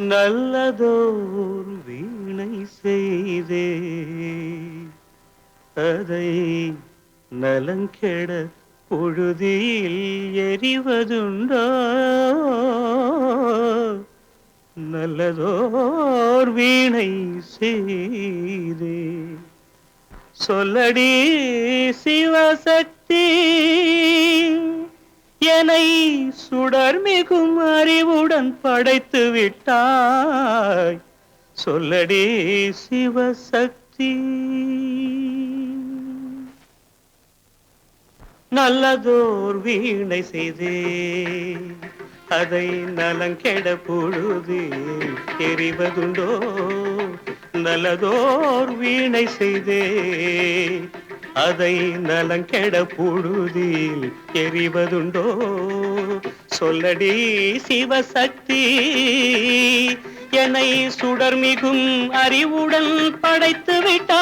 நல்லதோர் வீணை செய்தே அதை நலங்கெட பொழுதில் எறிவதுண்டோ? நல்லதோர் வீணை செய்தே சொல்லடி சிவசக்தி, என்னை சுடர்மிகும் அறிவுடன் படைத்து விட்டாய். சொல்லடி சிவசக்தி. நல்லதோர் வீணை செய்தே அதை நலங்கெட பொழுது எறிவதுண்டோ? நல்லதோர் வீணை செய்தே அதை நலங்கெட பொழுதில் எறிவதுண்டோ? சொல்லடி சிவசக்தி, என்னை சுடர்மிகும் அறிவுடன் படைத்து விட்டாய்.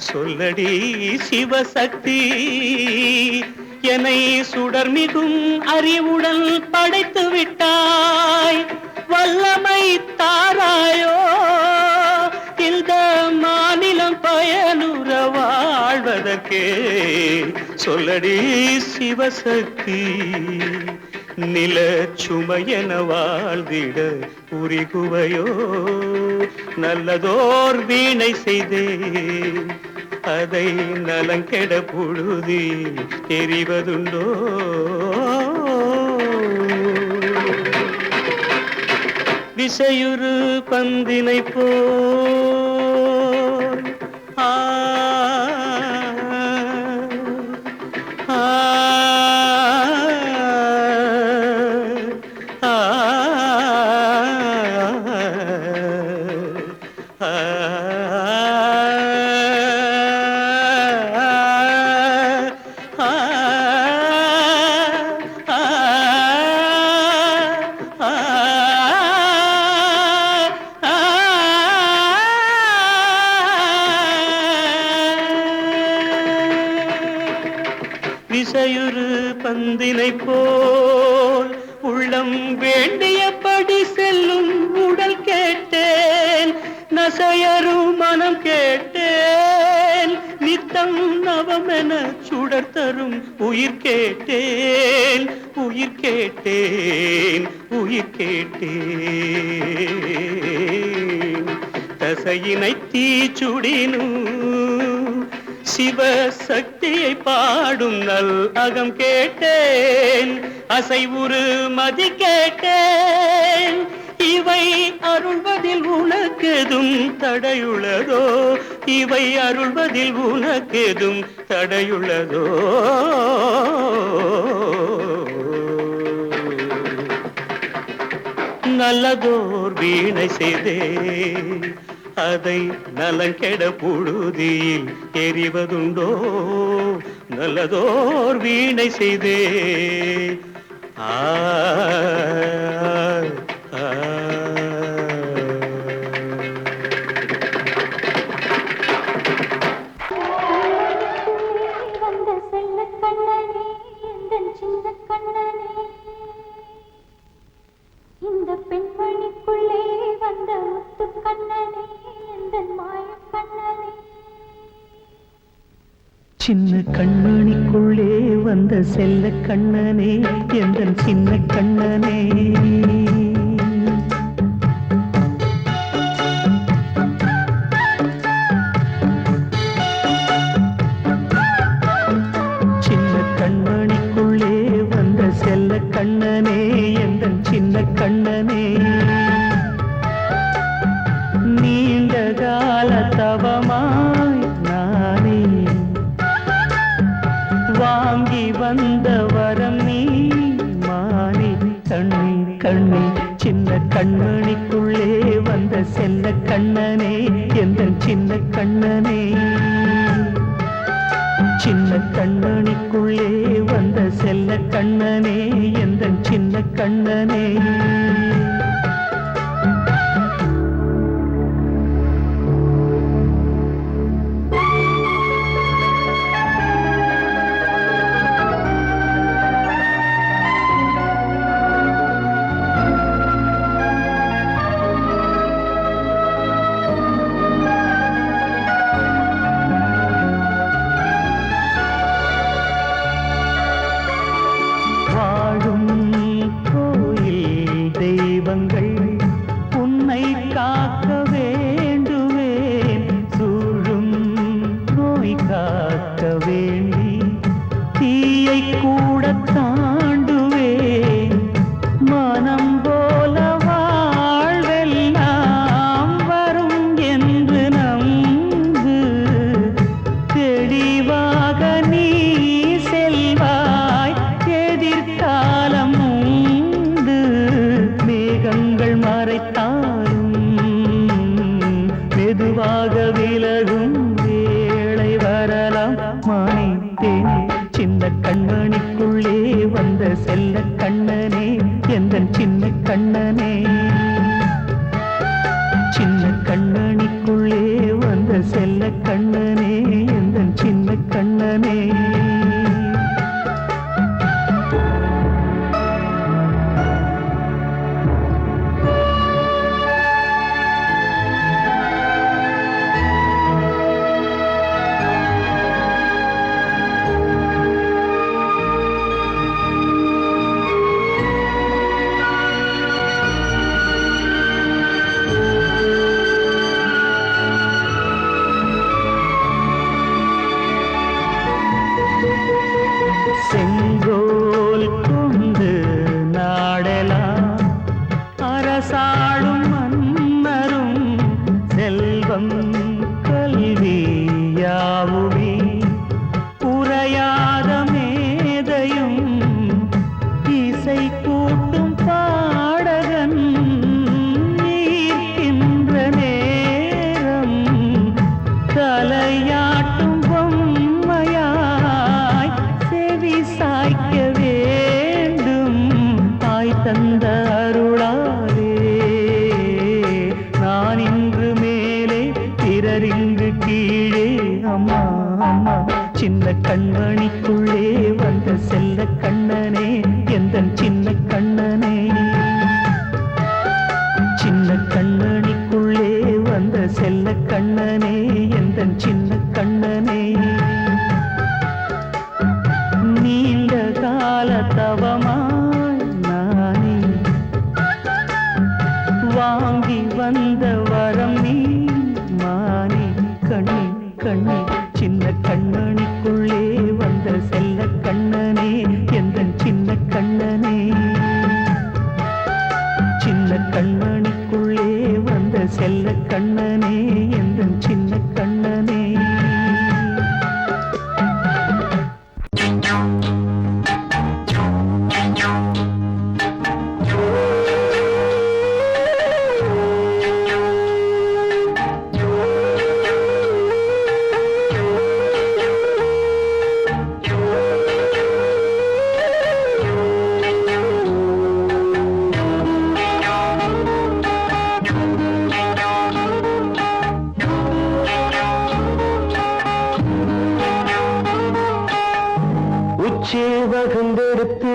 சொல்லடி சிவசக்தி, என்னை சுடர்மிகும் அறிவுடன் படைத்து விட்டாய். வல்லமை தாராயோ இந்த மாநிலம் பயனுற வாழ்வதற்கே. சொல்லடி சிவசக்தி, நில சுமையென வாழ்ந்திட உரிகுவையோ? நல்லதோர் வீணை செய்தே அதை நலங்கெட பொழுதி எறிவதுண்டோ? விசையுறு பந்தினை போல் ஆ ஆ விசையுறு பந்தினை போல் உள்ளம் வேண்டியபடி செல்லும் உடல் கேட்டேன். நசையரும் மனம் கேட்டேன். நித்தம் நவமென சுடர் தரும் உயிர் கேட்டேன். உயிர் கேட்டேன், உயிர் கேட்டேன். தசையினை தீச்சுடினும் சிவசக்தியை பாடும் நல் அகம் கேட்டேன். அசைவுறு மதி கேட்டேன். இவை அருள்வதில் உனக்கெதும் தடையுள்ளதோ? இவை அருள்வதில் உனக்கெதும் தடையுள்ளதோ? நல்லதோர் வீணை செய்தே அதை நலங்கெட பொழுதில் எறிவதுண்டோ? நல்லதோர் வீணை செய்தே ஆ இந்த பெண்மணிக்குள்ளே வந்த முத்து கண்ணனே, இந்த மாய கண்ணனே. சின்ன கண்மணிக்குள்ளே வந்த செல்ல கண்ணனே, எந்தன் சின்ன கண்ணனே. சின்ன கண்மணிக்குள்ளே வந்த செல்ல கண்ணனே, எந்தன் சின்ன கண்ணனே. நீண்ட கால தவமாய் நானே வாங்கி வந்த வரம் நீ மானே. கண்ணே கண்ணே, சின்ன கண்மணிக்குள்ளே வந்த செல்ல கண்ணனே, எந்தன் சின்ன கண்ணனே. சின்ன கண்மணிக்குள்ளே வந்த செல்ல கண்ணனே, எந்தன் சின்ன கண்ணனே. கூட தாண்டுவேன் மனம் போல வாழ்வெல்லாம் வரும் என்று நம்பு தெளிவாக நீ செல்வாய் எதிர்காலம் உண்டு மேகங்கள் மறைத்தாலும் மெதுவாக விலகும் வேளை வரலாம் மானித்தேனே சின்ன கண்மணிக்குள்ளே வந்த செல்ல கண்ணனே எந்தன் சின்ன கண்ணனே சின்ன கண்ணனிக்குள்ளே வந்த செல்ல கண்ணனே எந்தன் சின்ன கண்ணனே செங்கோல் கொண்டு நாடலாம் அரசாளும் மன்னரும் செல்வம் கல்வி யாவுமே உரையாத மேதையும் இசை கூட்டும் பாடகன் ஈர்க்கின்ற நேரம் தலையாட்டும் பொம்மையாய் செவி சாய்க்க வேண்டும் தாய் தந்த அருளாலே நான் இன்று மேலே பிறரிங்கு கீழே அம்மா அம்மா சின்ன கண்மணிக்குள்ளே வந்த செல்ல கண்ணனே எந்தன் சின்ன கண்ணனே சின்ன கண்ணனிக்குள்ளே வந்த செல்ல கண்ணனே எந்தன் சின்ன கண்ணனே நீண்ட கால தவமாய் நானே வாங்கி வந்த வரம் நீ மானே கண்ணே கண்ணே சின்ன கண்ணனிக்குள்ளே வந்த செல்ல கண்ணனே எந்தன் சின்ன கண்ணனே சின்ன கண்ணனிக்குள்ளே வந்த செல்ல கண்ணனே எந்தன் சின்ன கண்ணனே வகுந்தெடுத்து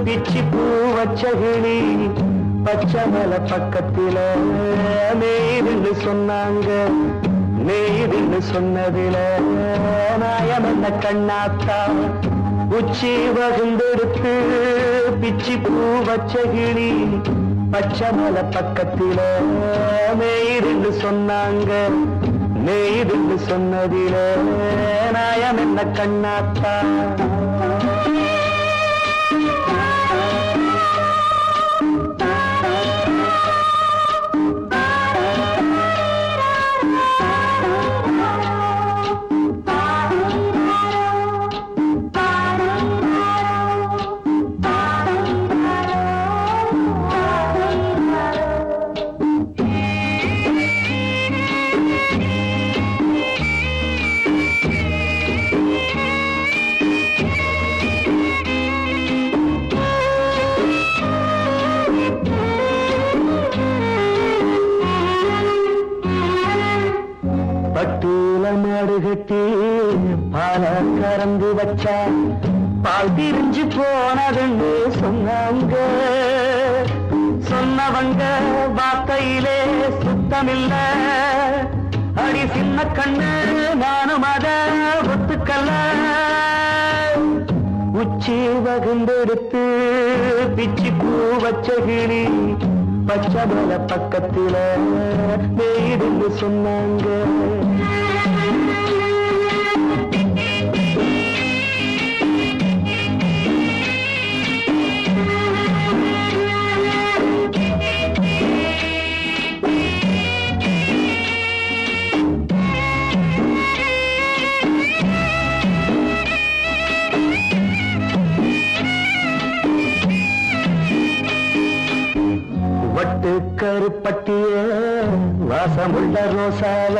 பிச்சி பூ வச்சகிளி பச்சமல பக்கத்தில மேய்துன்னு சொன்னாங்க மேய்துன்னு சொன்னதில நாயம் என்ன கண்ணாத்தா உச்சி வகுந்தெடுத்து பிச்சி பூ வச்சகிளி பச்சமல பக்கத்தில மேய்துன்னு சொன்னாங்க மேய்துன்னு சொன்னதில நாயம் என்ன கண்ணாத்தா மாடுகட்டி பால கறந்து வச்சா பால் திரிஞ்சு போனதுன்னு சொன்னாங்க சொன்னவங்க வார்த்தையிலே சுத்தமில்ல அடி சின்ன கண்ணு நானும் அத ஒத்துக்கல்ல உச்சி வகுந்தெடுத்து பிச்சி பூ வச்ச கிளி பச்சமல பக்கத்தில மேய்துன்னு சொன்னாங்க கருப்பட்டிய வாசமுள்ள ரோசால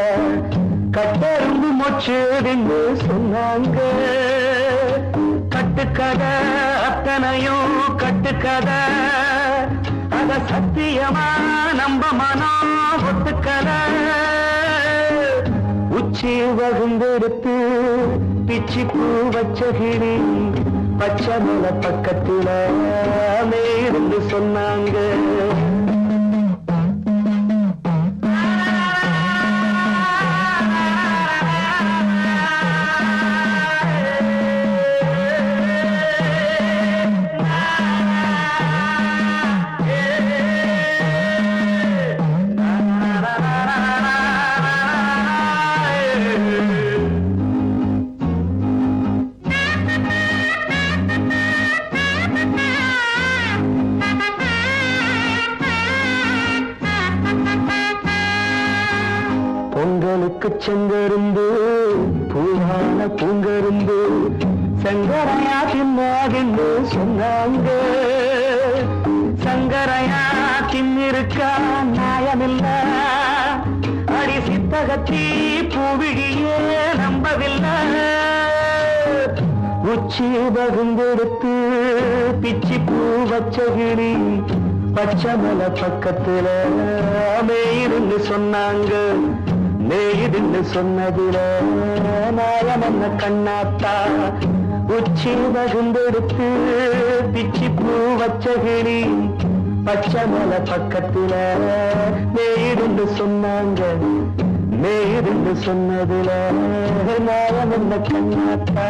கட்டெரும்பு மொச்சுன்னு சொன்னாங்க. கட்டுக்கதை அத்தனையும் கட்டுக்கதை, அத சத்தியமா நம்ப மனம் ஒத்துக்கதை. உச்சி வகுந்தெடுத்து பிச்சி பூ வச்ச கிளி பச்சை மலை பக்கத்துல மேருந்து சொன்னாங்க. பொங்கலுக்கு செங்கரும்பு பூவான பூங்கரும்பு சங்கரையா தின்னாதின்னு சொன்னாங்க. சங்கரையா தின்னிருக்கா நியாயமில்ல, அடி சித்தகத்தி பூவிழியே நம்பவில்லை. உச்சி வகுந்தெடுத்து பிச்சி பூ வச்ச கிளி பச்சை மலை பக்கத்துல மேயிருந்து சொன்னாங்க. மேயிருந்து சொன்னதுல நாயம் என்ன கண்ணாத்தா. உச்சி வகுந்தெடுத்து பிச்சி பூ வச்ச கிளி பச்சை மலை பக்கத்துல மேயிருந்து சொன்னாங்க. மேயிருந்து சொன்னதுல நாயம் என்ன கண்ணாத்தா.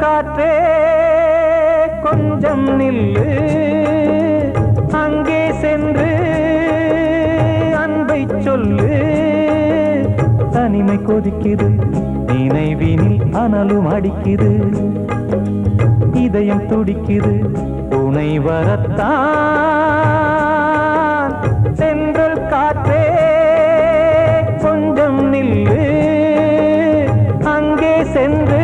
காற்றே கொஞ்சம் நில்லு, அங்கே சென்று அன்பை சொல்லு. தனிமை கொதிக்குது, நினைவினில் அனலும் அடிக்குது, இதயம் துடிக்குது துணை வரத்தான். சென்றல் காற்றே கொஞ்சம் நில்லு, அங்கே சென்று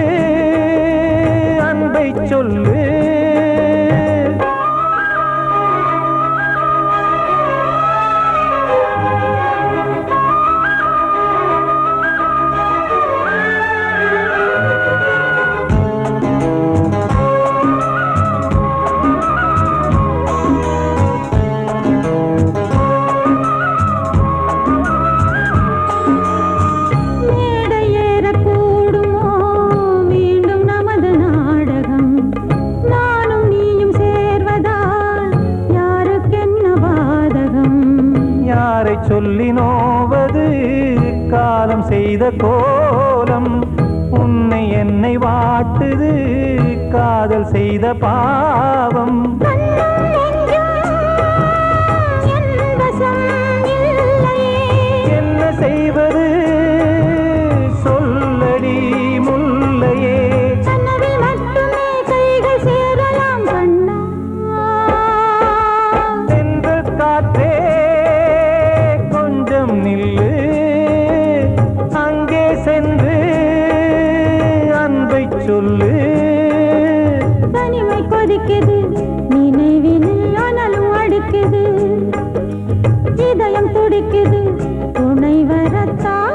அன்பை சொல்லு. சொல்லி நோவது காலம் செய்த கோலம், உன்னை என்னை வாட்டுது காதல் செய்த பாவம். என்ன செய்வது சொல்லடி முல்லையே, சென்று காற்றே நில்லு, அங்கே சென்று அன்பை சொல்லு. தனிமை கொதிக்குது, நினைவினில் அனலும் அடிக்குது, இதயம் துடிக்குது துணை வரத்தான்.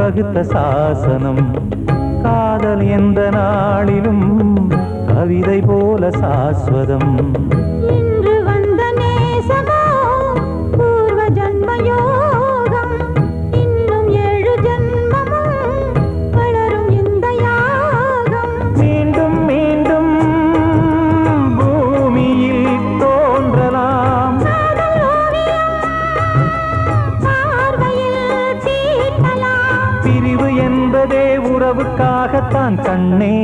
வகுத்த சாசனம். காதல் எந்த நாளிலும் கவிதை போல சாஸ்வதம். இன்று வந்த நேசமோ பூர்வ ஜன்ம யோகம். இன்னும் 7 ஜன்மமும் வளரும் இந்த யாகம். மீண்டும் மீண்டும் பூமியில் தோன்றலாம். காதல் ஓவியம் பார்வையில் தீட்டலாம். பிரிவு என்பதே உறவுக்காகத்தான் கண்ணே.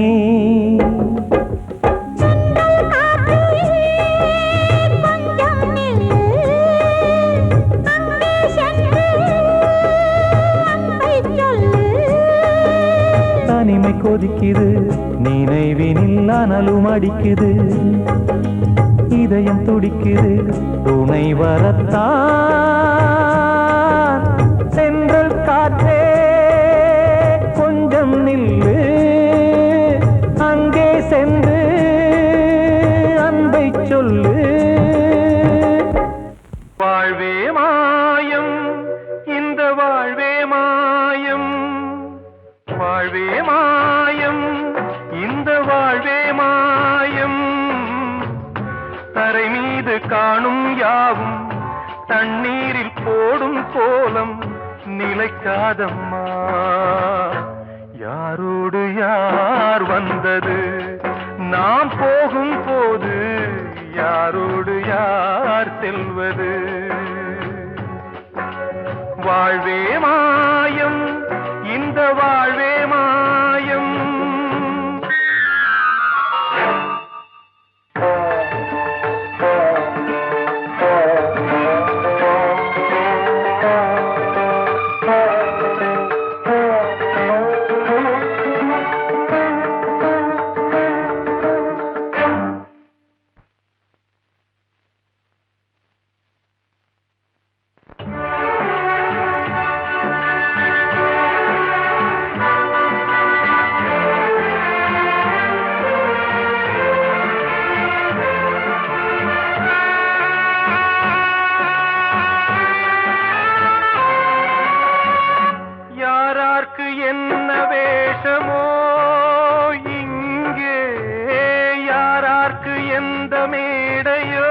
தென்றல் காற்றே கொஞ்சம் நில்லு. அங்கே சென்று அன்பைச் சொல்லு. தனிமை கொதிக்குது, நினைவினில் அனலும் அடிக்குது. இதயம் துடிக்குது, துணை வரத்தான். சென்றல் காற்றே கொஞ்சம் நில்லு. அங்கே சென்று அன்பை சொல்லு. வாழ்வே மாயம், இந்த வாழ்வே மாயம். வாழ்வே மாயம், இந்த வாழ்வே மாயம். தரை மீது காணும் யாவும் தண்ணீரில் போடும் கோலம் நிலைக்காதம்மா. யாரோடு யார் வந்தது நாம் போகும் போது, யாரோடு யார் செல்வது. வாழ்வே மாயம், இந்த வாழ்வே மாயம். யாரார்க்கு என்ன வேஷமோ இங்கே, யாரார்க்கு எந்த மேடையோ.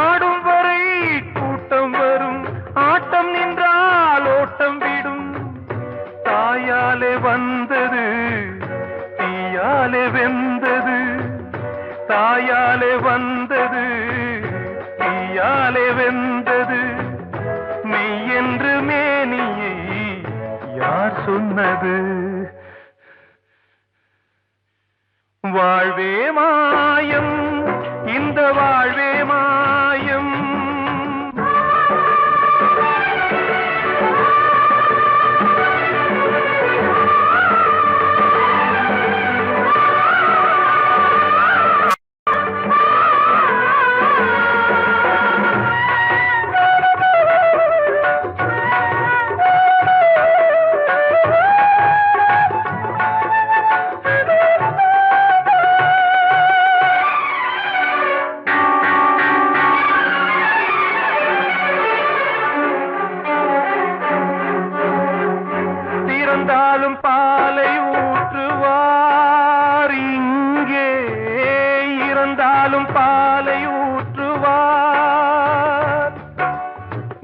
ஆடும் வரை கூட்டம் வரும், ஆட்டம் நின்றால் ஓட்டம் விடும். தாயாலே வந்தது தீயாலே வெந்தது. தாயாலே வந்தது தீயாலே வெந்தது. மெய் என்று மேனியை யார் சொன்னது. வாழ்வே மாயம், இந்த வாழ்வே மாயம். திறந்தாலும் பாலை ஊற்றுவார் இங்கே, இறந்தாலும் பாலை ஊற்றுவார்.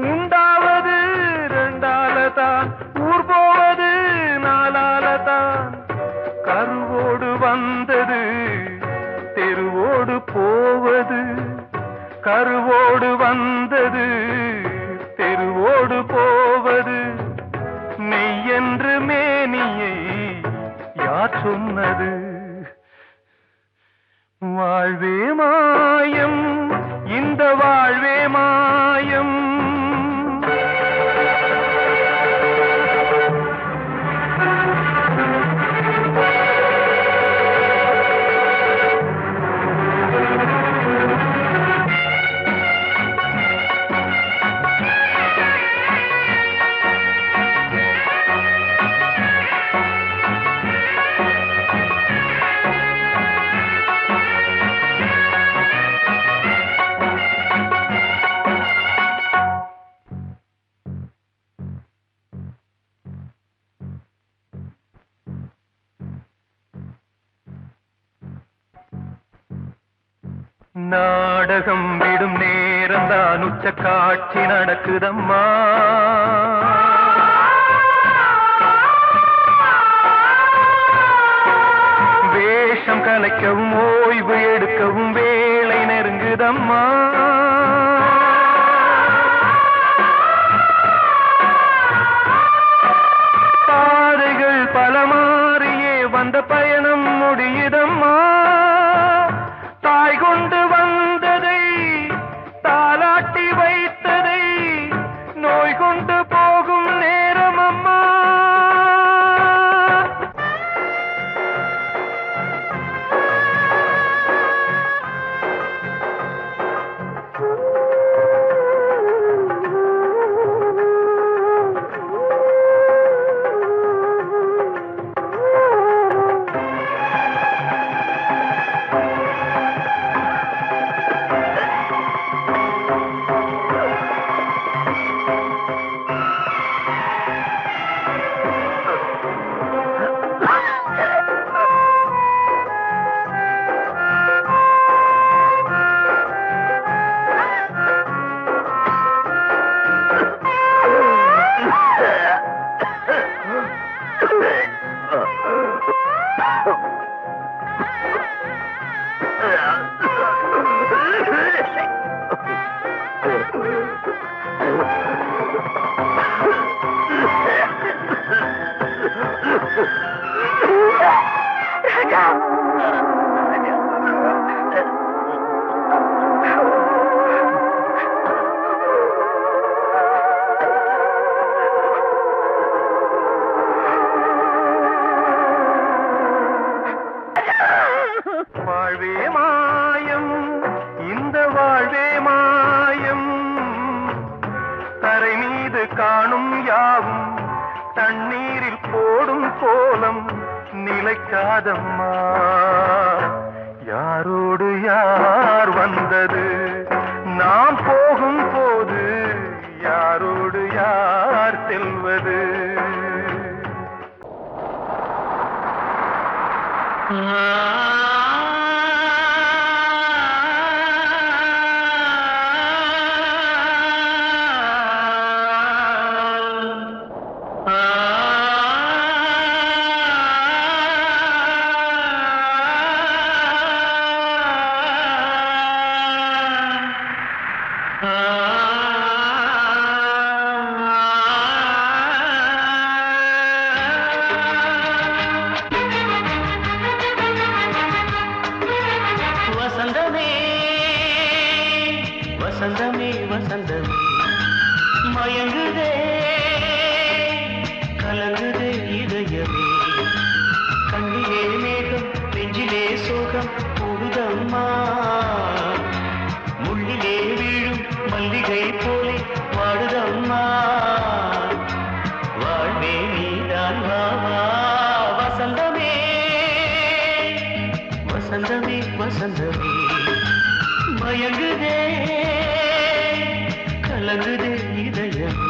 உண்டாவது 2ஆலதான், ஊர் போவது 4ஆலதான். கருவோடு வந்தது தெருவோடு போவது. கருவோடு வந்தது தெருவோடு போவது. மெய் என்று மேனியை யார் சொன்னது. வாழ்வே மாயம், இந்த வாழ்வே மாயம். நாடகம் விடும் நேரம் தான் உச்ச காட்சி நடக்குதம்மா. வேஷம் கலைக்கவும் ஓய்வு எடுக்கவும் வேளை நெருங்குதம்மா. பாதைகள் பல மாறியே வந்த பயணம் முடியுதம்மா. தாய் கொண்டு வந்ததை தாலாட்டி வைத்ததை நோய் கொண்டு போகும் நேரம் அம்மா. வாழ்வே மாயம், இந்த வாழ்வே மாயம். தரை மீது காணும் யாவும் தண்ணீரில் போடும் கோலம் நிலைக்காதம்மா. யாரோடு யார் வந்தது நாம் போகும் போது, யாரோடு யார் செல்வது. வசந்தமே வசந்தமே வசந்தமே மயங்குதே கலங்குதே இதயமே. கண்ணிலே மேகம் நெஞ்சிலே சோகம் போகுதம்மா. முள்ளிலே வீழும் மல்லிகை போலே வாடுதம்மா. வாழ்வே நீதான் வாவா. வசந்தமே வசந்தமே வசந்தமே மயங்குதே கலங்குதே இதயமே.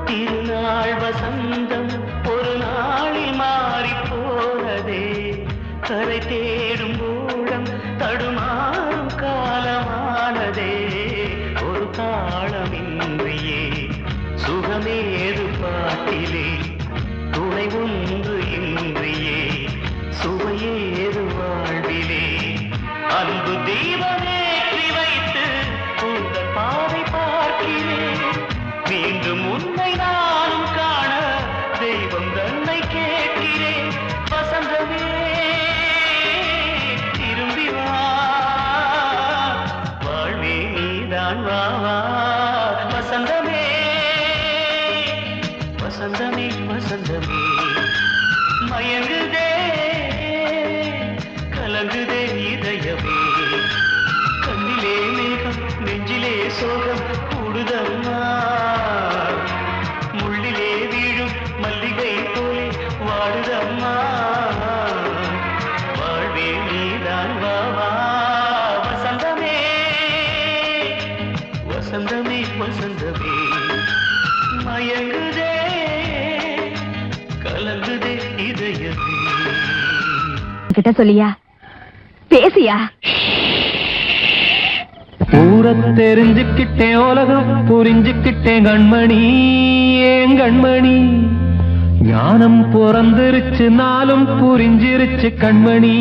திருநாள் வசந்தம் ஒரு நாளில் மாறி போனதே. கரை தேடும் ஊழம் தடுமாறும் காலமானதே. ஒரு தாளமின்றியே சுகமேது பாட்டிலே. துணை ஒன்று இன்றியே சுவையேது வாழ்விலே. அன்பு தீபமேற்றி வைத்து உங்கள் பாதை பார்க்கிறேன். மீண்டும் உன்னை நானும் காண தெய்வம் தன்னை கேட்கிறேன். வசந்தமே திரும்பி வா. வாழ்வே நீதான் வாவா. வசந்தமே வசந்தமே வசந்தமே மயங்குதே கலங்குதே இதயமே கண்ணிலே மேகம் நெஞ்சிலே சோகம் கூடுதம்மா முள்ளிலே வீழும் மல்லிகை போலே வாடுதம்மா வாழ்வே நீதான் வாவா வசந்தமே வசந்தமே வசந்தமே மயங்குதே கலங்குதே இதயமே கிட்ட சொல்லியா பேசியா ஊரை தெரிஞ்சுக்கிட்டேன் உலகம் புரிஞ்சுக்கிட்டேன் கண்மணி ஏன் கண்மணி ஞானம் பிறந்திருச்சு நாளும் புரிஞ்சிருச்சு கண்மணி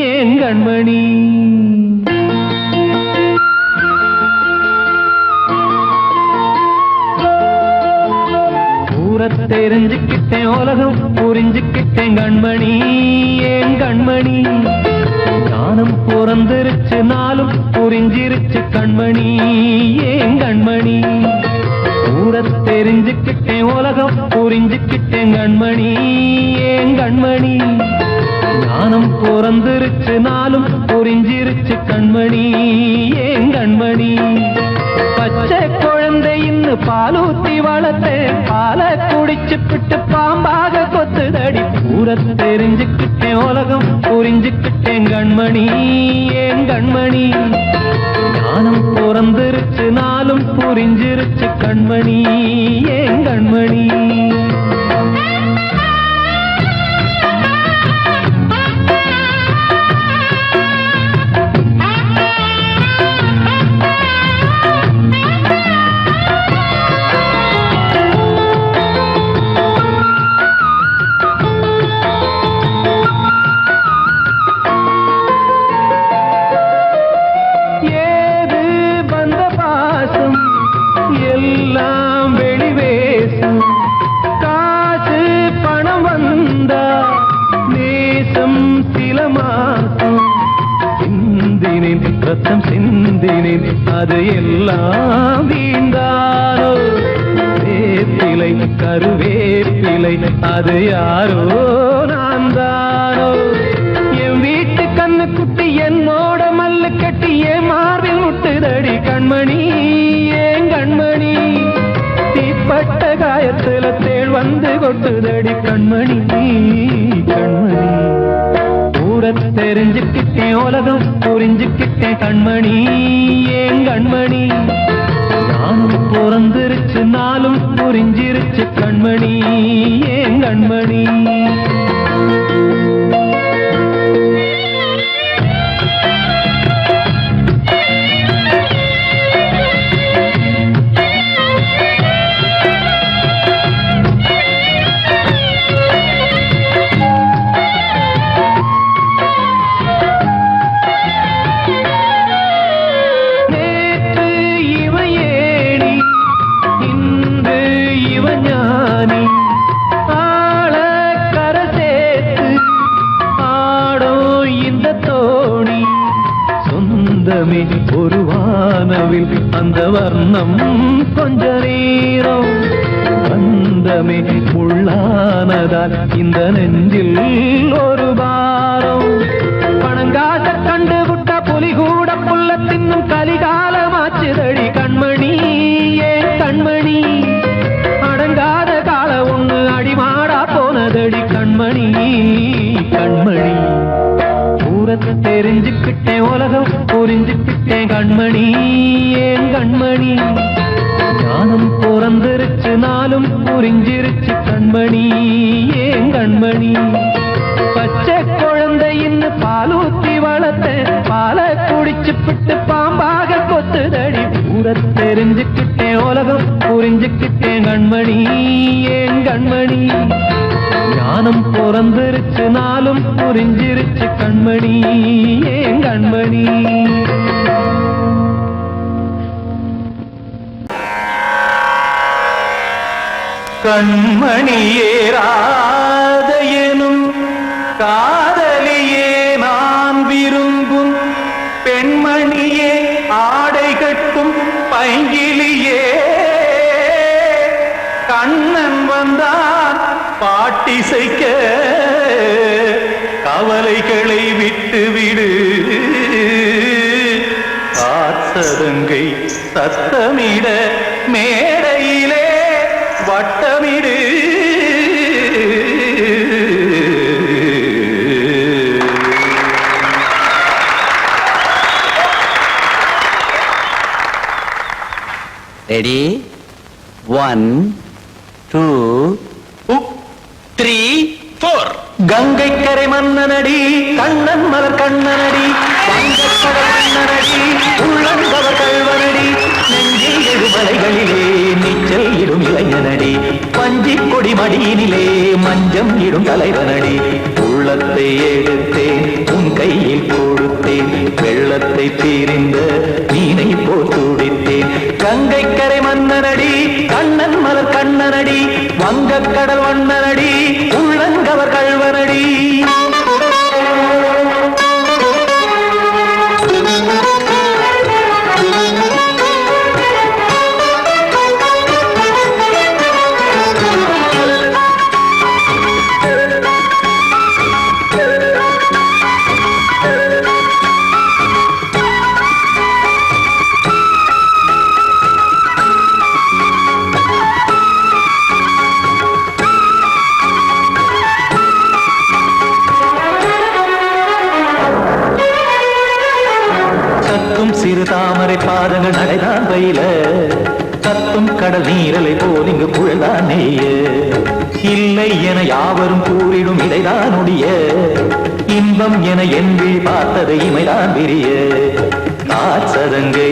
ஏன் கண்மணி ஊரை தெரிஞ்சுக்கிட்டேன் உலகம் புரிஞ்சுக்கிட்டேன் கண்மணி ஏன் கண்மணி ஞானம் பிறந்திருச்சு நாளும் புரிஞ்சிருச்சு கண்மணி ஏன் கண்மணி ஊரை தெரிஞ்சுக்கிட்டேன் உலகம் புரிஞ்சுக்கிட்டேன் கண்மணி ஏன் கண்மணி ஞானம் பிறந்திருச்சு நாளும் புரிஞ்சிருச்சு கண்மணி ஏன் கண்மணி பச்சை குழந்தை இன்னும் பாலூத்தி வளர்த்தேன் பாலை குடிச்சு பிட்டு பாம்பாக கொத்துதடி ஊரை தெரிஞ்சுக்கிட்டேன் உலகம் புரிஞ்சுக்கிட்டேன் கண்மணி ஏன் கண்மணி ஞானம் பிறந்திருச்சு நாளும் புரிஞ்சிருச்சு கண்மணி ஏன் கண்மணி எல்லாம் வெளிவேசம் காசு பணம் வந்தா நேசம் சில மாசம் சிந்தினேன் ரத்தம் சிந்தினேன் அது எல்லாம் வீண்டாரோ வேப்பிலை கருவேப்பிலை அது யாரோ நான் தானோ என் வீட்டு கண்ணு குட்டி என்னோட மல்லு கட்டி என் மார்பில் முட்டுதடி கண்மணி ஏன் கண்மணி தீப்பட்ட காயத்துல தேள் வந்து கொட்டுதடி கண்மணி கண்மணி ஊரை தெரிஞ்சுக்கிட்டேன் உலகம் புரிஞ்சுக்கிட்டேன் கண்மணி ஏன் கண்மணி நானும் பிறந்திருச்சு நாளும் புரிஞ்சிருச்சு கண்மணி ஏன் கண்மணி ஒரு வானவில் அந்த வர்ணம் கொஞ்ச நேரம் பந்தமே முள்ளானதால் இந்த நெஞ்சில் ஒரு பாரம் பணங்காட்ட கண்டு விட்ட புலி கூட புல்ல தின்னும் கலிகாலமாச்சுதடி கண்மணி ஏன் கண்மணி அடங்காத கால ஒண்ணு அடிமாடா போனதடி கண்மணி கண்மணி ஊரை தெரிஞ்சுக்கிட்டேன் உலகம் புரிஞ்சுக்கிட்டேன் கண்மணி ஏன் கண்மணி ஞானம் பிறந்திருச்சு நாளும் புரிஞ்சிருச்சு கண்மணி ஏன் கண்மணி பச்சை குழந்தை இன்னும் பாலூத்தி வளர்த்தேன் பாலை குடிச்சு பிட்டு பாம்பாக கொத்துதடி ஊரை தெரிஞ்சுக்கிட்டேன் உலகம் புரிஞ்சுக்கிட்டேன் கண்மணி ஏன் கண்மணி ஞானம் பிறந்திருச்சு நாளும் புரிஞ்சிருச்சு கண்மணி ஏன் கண்மணி கண்மணியே ராதையனும் காதலியே நான் விரும்பும் பெண்மணியே ஆடை கட்டும் பைங்கிலியே கண்ணன் வந்தான் பாட்டிசைக்க கவலைகளை விட்டுவிடு ஆசதங்கை சத்தமிட மேடையிலே வட்டமிடு ரெடி 1 2 3 4 கங்கை கரை மன்னனடி கண்ணன் மலர் கண்ணனடி வங்கக்கடல் மன்னனடி உள்ளங்கவர் கல்வனடி நெஞ்சில் எழுமலைகளிலே நீச்சல் இடும் இளைஞனடி பஞ்சி கொடி மடியினிலே மஞ்சம் இடும் தலைவனடி உள்ளத்தை எடுத்தேன் உன் கையில் கொடுத்தேன் வெள்ளத்தை தீரிந்த மீனை போல் துடித்தேன் கங்கை கரை மன்னனடி கண்ணன் மலர் கண்ணனடி வங்கக்கடல் வண்ணனடி உள்ளங்கவர் கல்வனடி சிறு தாமரை பாதங்கள் நடைதான் பயில கத்தும் கடல் நீரலை போல் இங்கு புழல்தான் நெய்ய இல்லை என யாவரும் கூறிடும் இடைதான் உடைய இன்பம் என என்பி பார்த்தது இமைதான் விரிய காசதங்கை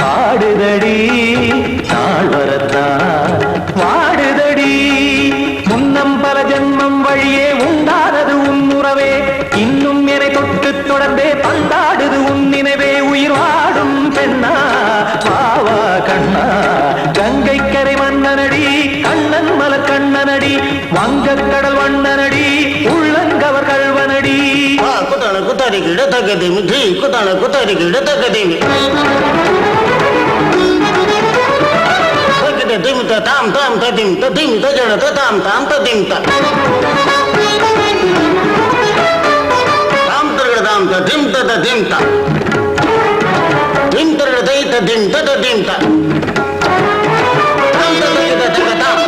பாடுதடி நாள் வரத்தான் வாடுதடி முன்னம் பல ஜென்மம் வழியே உண்டானது உன் உறவே இன்னும் என்னை தொட்டு தொடர்ந்தே பந்தாடுது உன் நினைவே உயிர் வாடும் பெண்ணா பாவா கண்ணா கங்கை கரை மன்னனடி கண்ணன் மலர் கண்ணனடி வங்கக்கடல் வண்ணனடி உள்ளங்கவர் கல்வனடி குத்தான குத்தாரி கிட தகதிமி ஜி குத்தான குத்தாரி கிட தகதிமி திமித தாம் தாம் ததிம் ததிம் தஜட தாம் தாம் ததிம் தாம் தரட தாம் ததிம் ததிம் திம் தரட தை ததிம் ததிம் தாம் தரட தக தாம்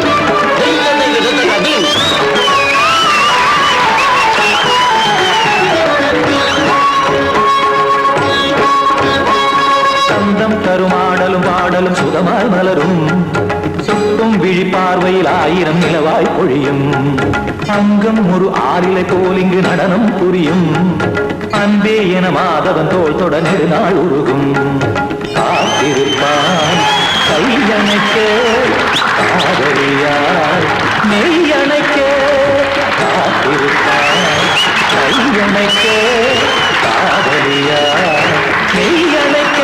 திம் தரட ததிம் சந்தம் தருமாடலும் பாடலும் சுதமாய் மலரும் சுட்டும் விழி பார்வையில் ஆயிரம் நிலவாய் பொழியும் அங்கம் ஒரு ஆறிலை போல் இங்கு நடனம் புரியும் அன்பே என மாதவன் தோல் தொட நெடுநாள் உருகும் காத்திருப்பான் கையணைக்க காதலியார் நெய்யணைக்க காத்திருப்பான் கையணைக்க காதலியார் நெய்யணைக்க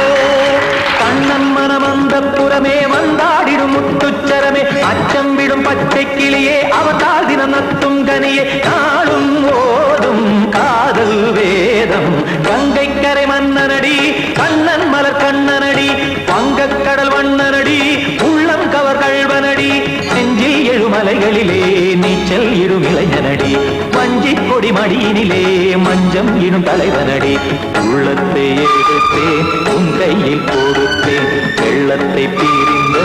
கண்ணன் மனம் அந்த புறமே வந்தாடிடும் முத்துச்சரமே அச்சம் விடும் பச்சை கிளியே அவதால் தினம் நத்தும் கனியே நாளும் ஓடும் காதல் வேதம் கங்கை கரை மன்னனடி கண்ணன் மலர் கண்ணனடி வங்கக்கடல் வண்ணனடி உள்ளம் கவர் கல்வனடி நெஞ்சில் எழுமலைகளிலே நீச்சல் இடும் இளைஞனடி வஞ்சி கொடி மடியினிலே மஞ்சம் இடும் தலைவனடி உள்ளத்தை எடுத்தேன் உன் கையில் கொடுத்தேன் வெள்ளத்தை பீரிந்த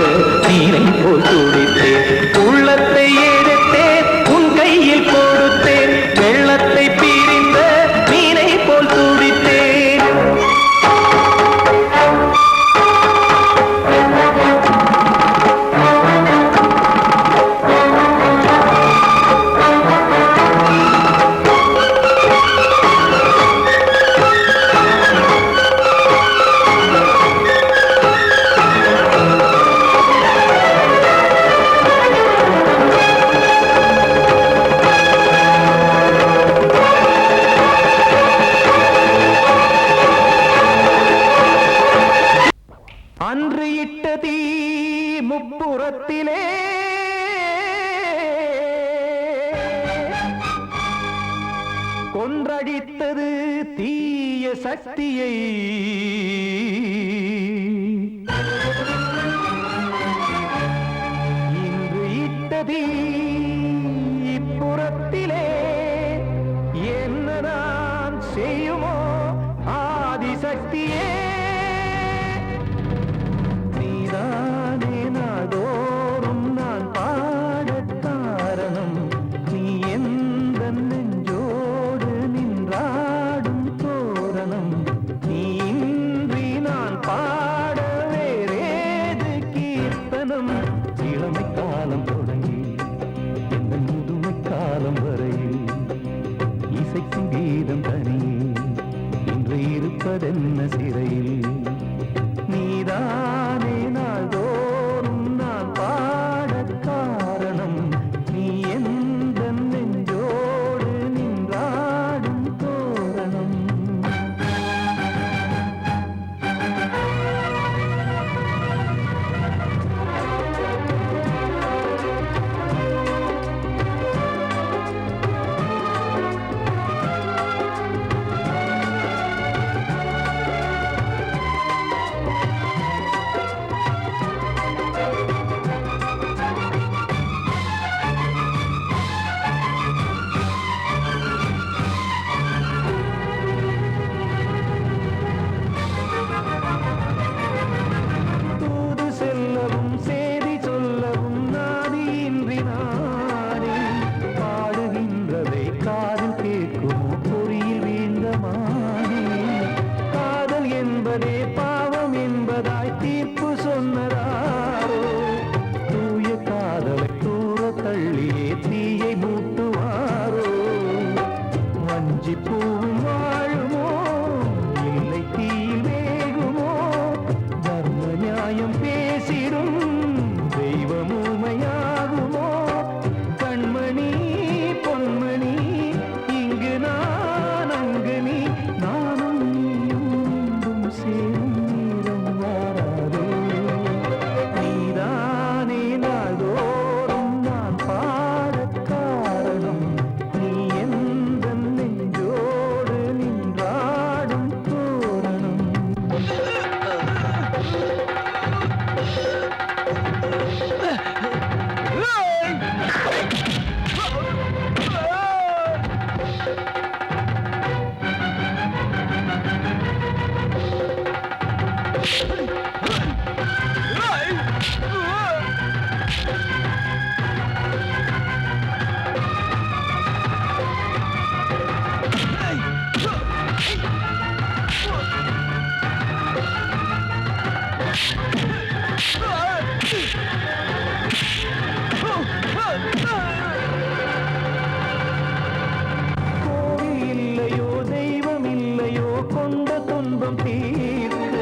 நீரை போல் துடித்தேன் உள்ளத்தை எடுத்தேன் உன் கையில் கொடுத்தேன் வெள்ளத்தை பீரிந்த மீனை போல் துடித்தேன் அன்று இட்ட தீ முப்புறத்திலே கொன்றடித்தது தீய சக்தியை இன்று இட்ட தீ இப்புறத்திலே என்ன சக்தியே நீதானே நாடோறும் நான் பாடக் காரணம் நீ எந்த நெஞ்சோடு நின்றாடும் தோரணம் நீ இன்றி நான் பாட வேறேது கீர்த்தனம் இளமை காலம் தொடங்கி இந்த முதுமை காலம் வரையில் இசைக்கும் கீதம் தனியே இன்று இருப்பதென்ன சிறையில் நீதானே நாள்தோறும் நான் பாடக் காரணம் நீ எந்த நெஞ்சோடு நின்றாடும் தோரணம் சேதி சொல்லவும் நாதியின்றி நானே பாடுகின்றதை காதில் கேட்குமோ பொறியில் வீழ்ந்தமானே காதல் என்பதே பாவம் என்பதாய் தீர்ப்பு சொன்னதாரோ தூய காதலை தூர தள்ளியே தீயை மூட்டுவாரோ வஞ்சி பூவும் வாழுமோ இல்லை தீயில் வேகுமோ தர்ம நியாயம் பேசிடும் தெய்வமுமையாகுமோ கண்மணி பொன்மணி இங்கு நான் அங்கு நீ நானும் நீயும் சேரும் நீரம் வாராதோ நீதானே நாள்தோறும் நான் பாடக் காரணம் நீ எந்த நெஞ்சோடு நின்றாடும் தோரணம் கொண்ட துன்பம் தீர்க்க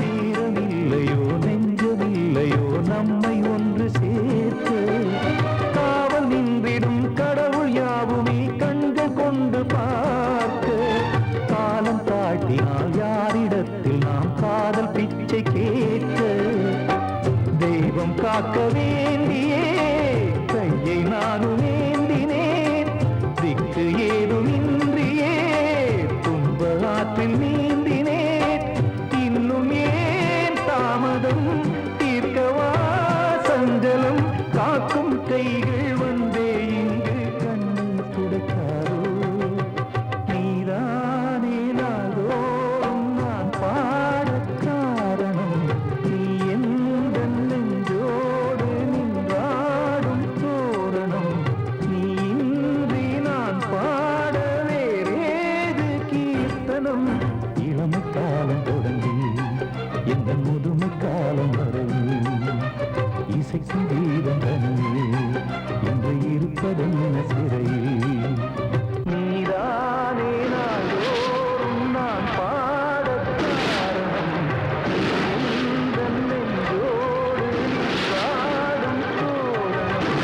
நேரமில்லையோ நெஞ்சமில்லையோ நம்மை ஒன்று சேர்க்க காவல் நின்றிடும் கடவுள் யாவுமே கண்கள் கொண்டு பார்க்க காலம் தாட்டினால் யாரிடத்தில் நாம் காதல் பிச்சை கேட்க தெய்வம் காக்க வேண்டியே கையை நானும் ஏந்தினேன் திக்கு ஏதுமின்றியே ஆற்றில் நீந்தினேன் இன்னும் ஏன் தாமதம் தீர்க்கவா சஞ்சலம் காக்கும் கைகள் வந்தே இங்கு கண்ணீர் துடைக்காரோ நீதானே நாள்தோறும் நான் பாடக் காரணம் நீ எந்த நெஞ்சோடு நின்றாடும் தோரணம் நீ இன்றி நான் பாட வேறேது கீர்த்தனம் இளமை காலம் தொடங்கி எந்த முதுமை காலம் வரையில் இசைக்கும் கீதம் தனியே என்று இருப்பதென்ன சிறையில் நீதானே நாள்தோறும் நான் பாடக் காரணம் எந்த நெஞ்சோடு நின்றாடும் தோரணம்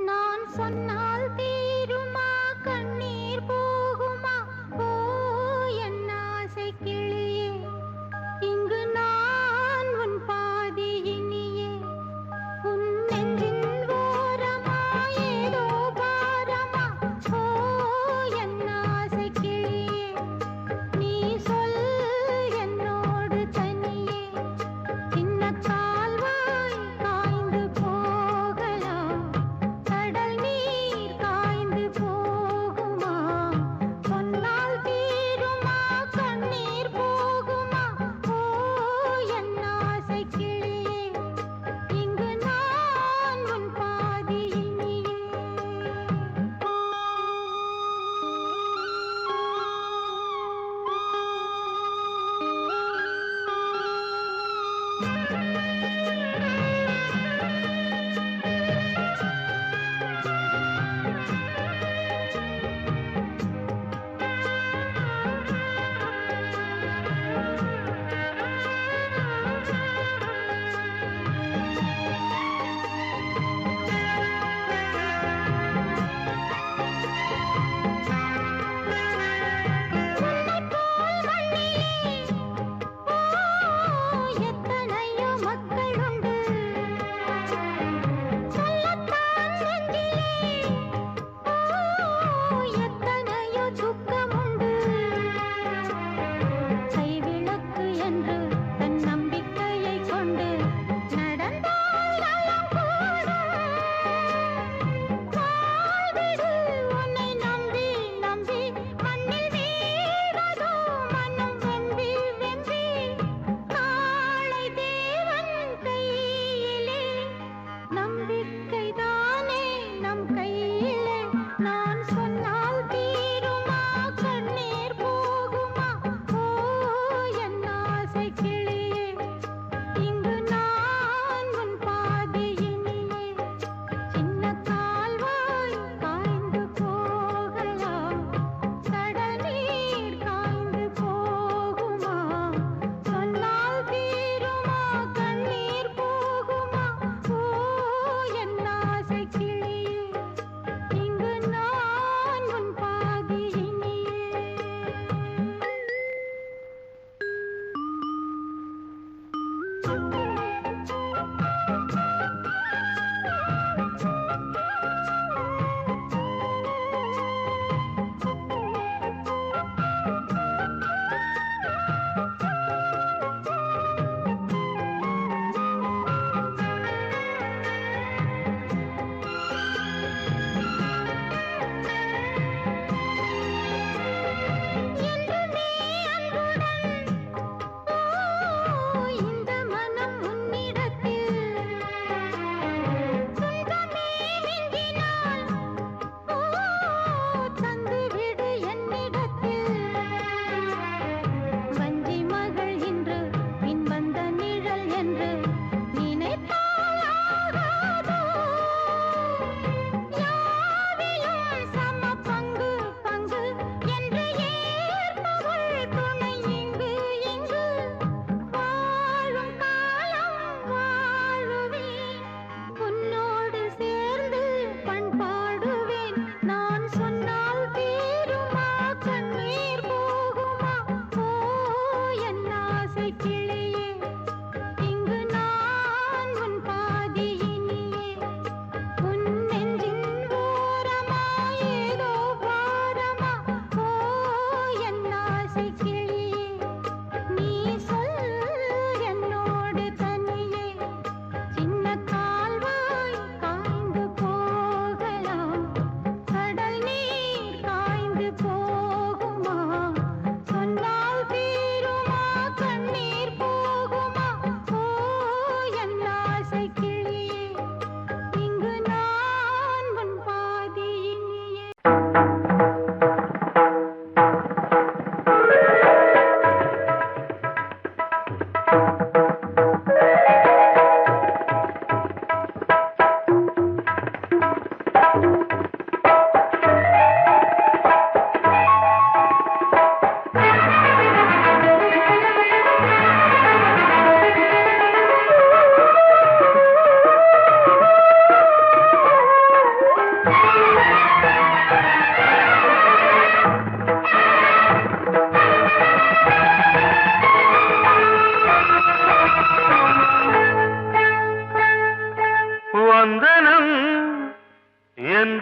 நான் சொன்னால் தீருமா கண்ணீர் போகுமா ஓ என் ஆசை கிளியே இங்கு நான் உன் பாதி இனியே உன் நெஞ்சின் ஓரமாயே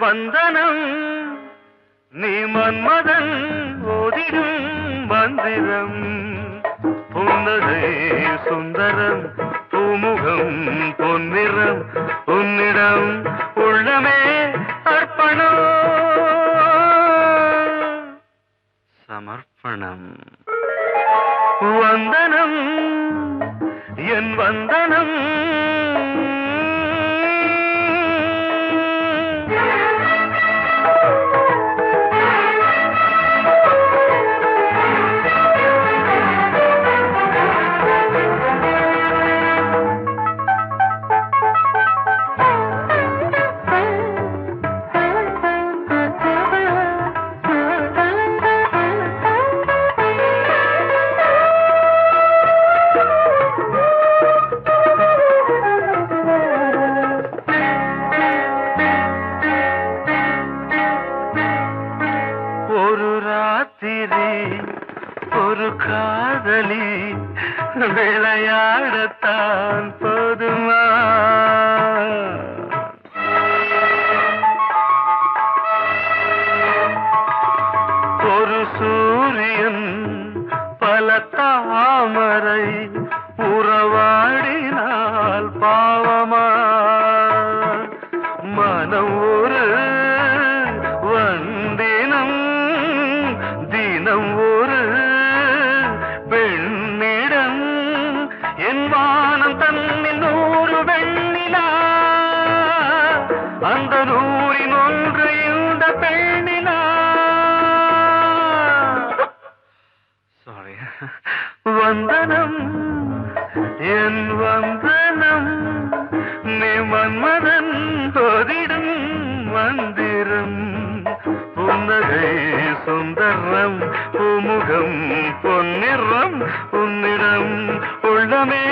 வந்தனம் நீ மன்மதன் ஓதிடும் மந்திரம் புன்னகை சுந்தரம் பூமுகம் பொன்னிறம் உன்னிடம் உள்ளமே அர்ப்பணம் சமர்ப்பணம் வந்தனம் என் வந்தனம் ஒரு காதலி விளையாடத்தான் போதுமா ஒரு சூரியன் பல தாமரை உறவாடினால் பாவமா மனம் ஒரு வந்தினம் தினம் ஒரு பெண்ணிடம் என் வானம் தன்னில் 100 வெண்ணிலா அந்த 100இன் ஒன்று இந்த பெண்ணிலா சாரி வந்தனம் என் வந்தனம் நீ மன்மதன் ஓதிடும் மந்திரம் புன்னகை சுந்தரம் பூமுகம் பொன்னிறம் உன்னிடம் உள்ளமே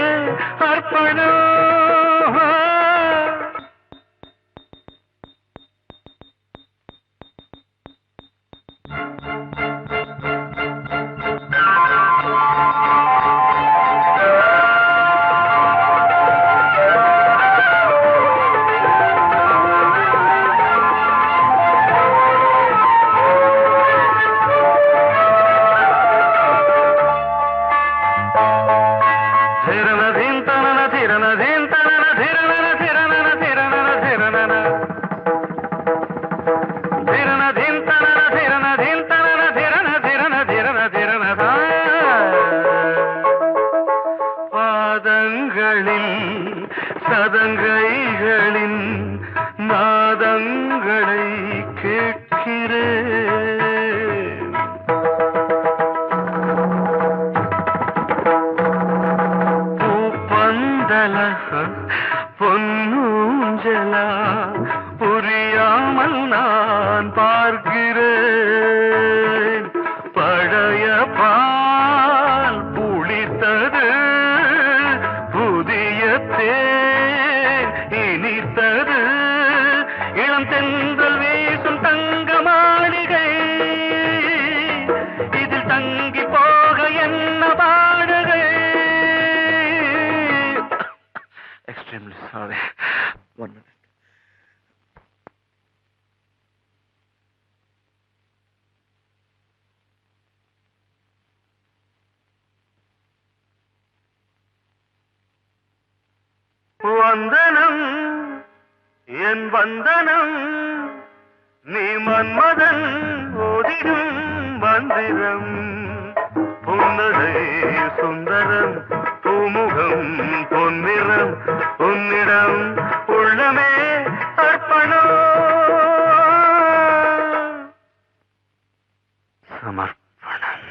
அர்ப்பணம் சதங்கைகளின் நாதங்களை கேட்கிறேன் பூப்பந்தல பொன்னூஞ்சலா புரியாமல் நான் பார்க்கிறேன் பழைய பால் புளித்தது புதிய தேன் இனித்தது இளம் தென்றல் வீசும் தங்க மாளிகை இதில் தங்கி போக என்ன பாடுகை எக்ஸ்ட்ரீம்லி சாரி ஒன் மினிட் வந்தனம் என் வந்தனம் நீ மன்மதன் ஓதிடும் மந்திரம் புன்னகை சுந்தரம் பூமுகம் பொன்னிறம் உன்னிடம் உள்ளமே அர்ப்பணம் சமர்ப்பணம்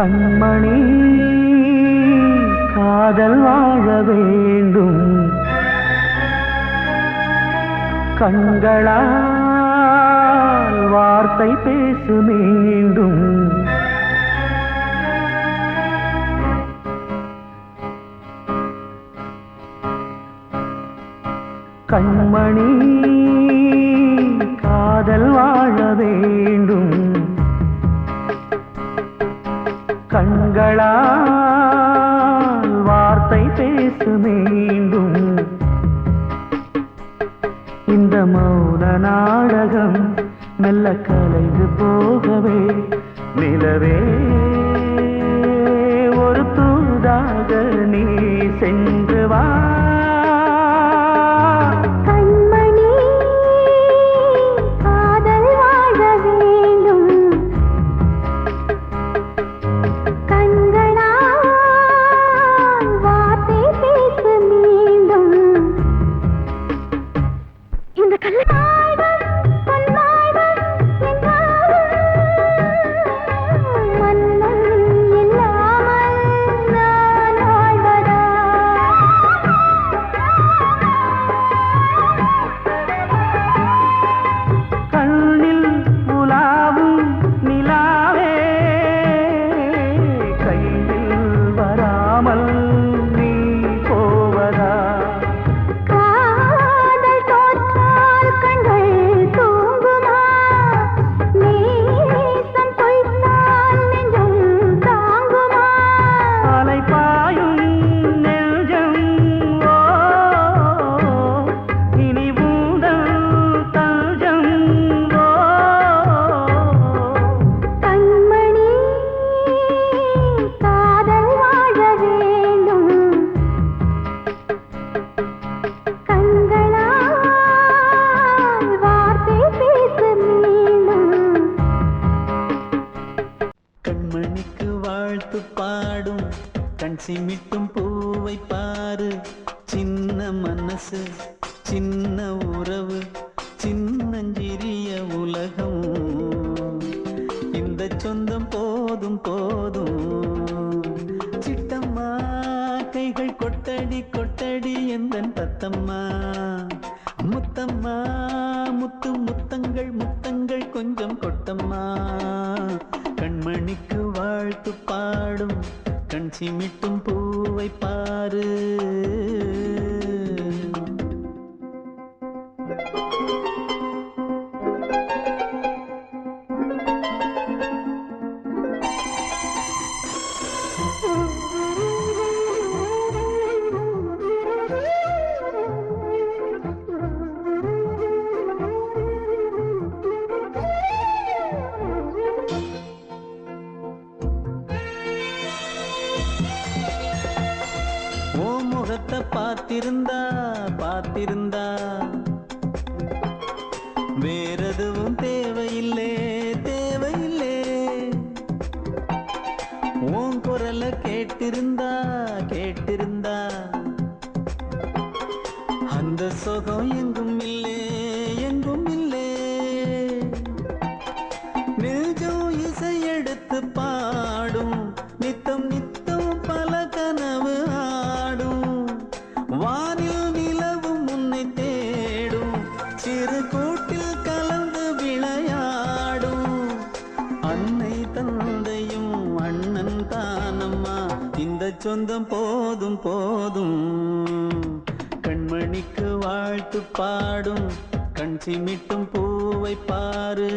கண்மணி காதல் வாழ வேண்டும் கண்களால் வார்த்தை பேசு மீண்டும் கண்மணி காதல் வாழ வேண்டும் கண்களால் வார்த்தை பேசு மீண்டும் இந்த மௌன நாடகம் மெல்ல கலைந்து போகவே நிலவே ஒரு தூதாக நீ சென்று வா சிமிட்டும் பூவை பாரு சின்ன மனசு சின்ன உறவு சின்னஞ்சிறிய உலகம் இந்த சொந்தம் போதும் போதும் சிட்டம்மா கைகள் கொட்டடி கொட்டடி எந்தன் தத்தம்மா முத்தம்மா முத்து முத்தங்கள் முத்தங்கள் கொஞ்சம் கொட்டம்மா கண்மணிக்கு வாழ்த்து பாடும் கண் சிமிட்டும் பூவை பாரு பார்த்திருந்தா பார்த்திருந்தா வேறெதுவும் தேவையில்லை தேவையில்லை உன் குரல கேட்டிருந்தா கேட்டிருந்தா அந்த சுகம் எங்கும் இல்லை எங்கும் இல்லை நெஞ்சம் இசை எடுத்து பாடும் நித்தம் நித்தம் பல கனவு ஆடும் வானில் நிலவும் உன்னை தேடும் சிறு கூட்டில் கலந்து விளையாடும் அன்னை தந்தையும் அண்ணன் தானம்மா இந்த சொந்தம் போதும் போதும் கண்மணிக்கு வாழ்த்து பாடும் கண் சிமிட்டும் பூவை பாரு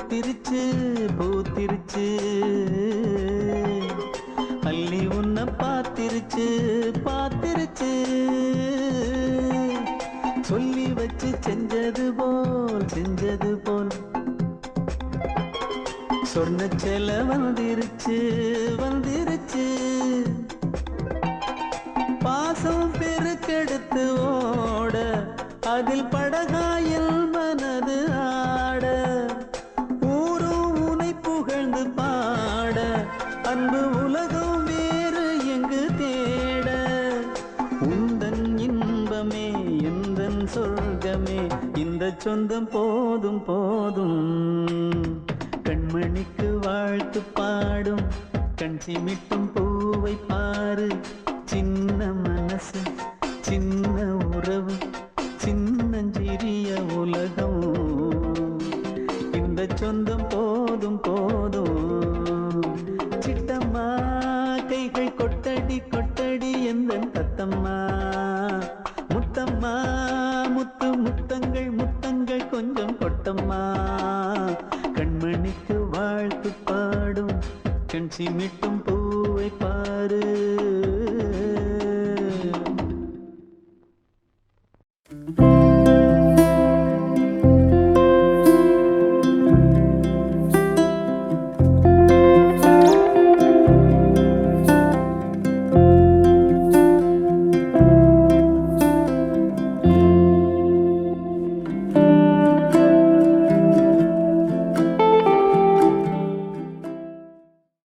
பூத்திருச்சு பூத்திருச்சு அள்ளி உன்னை பார்த்திருச்சு பார்த்திருச்சு சொல்லி வச்சு செஞ்சது போல் சொன்ன செல வந்துருச்சு வந்துருச்சு பாசம் பெருக்கெடுத்து ஓட அதில் படகாயில் மனது ஆட ஊரும் உனை புகழ்ந்து பாட அன்பு உலகம் வேறு எங்கு தேட உந்தன் இன்பமே எந்தன் சொர்க்கமே இந்த சொந்தம் போதும் போதும் கண்மணிக்கு வாழ்த்து பாடும் கண் சிமிட்டும் பூவை பாரு சின்ன மனசு சின்ன உறவு சின்னஞ்சிறிய உலகம் இந்த சொந்தம் போதும் போதும் சிட்டம்மா கைகள் கொட்டடி கொட்டடி எந்தன் தத்தம்மா முத்தம்மா முத்து முத்தங்கள் முத்தங்கள் கொஞ்சம் கொட்டம்மா கண்மணிக்கு வாழ்த்து பாடும் கண் சிமிட்டும்